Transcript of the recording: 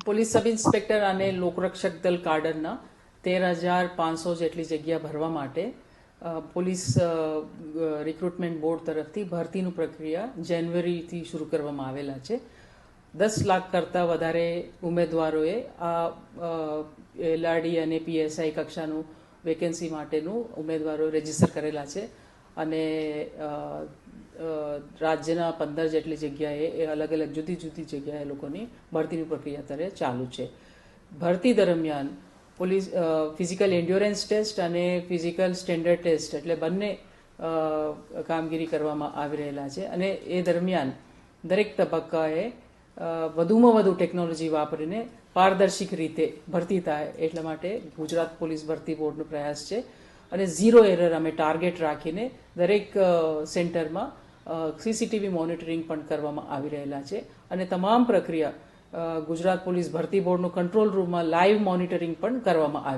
Police sub inspector અને લોકરક્ષક દળ કાડરના 13,500 જેટલી જગ્યા ભરવા માટે પોલીસ રિક્રુટમેન્ટ બોર્ડ તરફથી ભરતીનું પ્રક્રિયા જાન્યુઆરીથી શરૂ કરવામાં આવેલા છે. 10 લાખ કરતાં વધારે ઉમેદવારોએ આ એલઆરડી અને પીએસઆઈ કક્ષાનું વેકેન્સી માટેનું ઉમેદવારો રજીસ્ટર કરેલા છે અને રાજ્યના 15 જેટલી જગ્યાએ એ અલગ અલગ જુદી જુદી જગ્યાએ લોકોની ભરતીની પ્રક્રિયા અત્યારે ચાલુ છે. ભરતી દરમિયાન પોલીસ ફિઝિકલ એન્ડ્યોરન્સ ટેસ્ટ અને ફિઝિકલ સ્ટેન્ડર્ડ ટેસ્ટ એટલે બંને કામગીરી કરવામાં આવી રહેલા છે અને એ દરમિયાન દરેક તબક્કાએ વધુમાં વધુ ટેકનોલોજી વાપરીને પારદર્શક રીતે ભરતી થાય એટલા માટે ગુજરાત પોલીસ ભરતી બોર્ડનો પ્રયાસ છે અને ઝીરો એરર અમે ટાર્ગેટ રાખીને દરેક સેન્ટરમાં સીસીટીવી મોનિટરિંગ પણ કરવામાં આવી રહેલા છે અને તમામ પ્રક્રિયા ગુજરાત પોલીસ ભરતી બોર્ડનો કંટ્રોલ રૂમમાં લાઈવ મોનિટરિંગ પણ કરવામાં આવી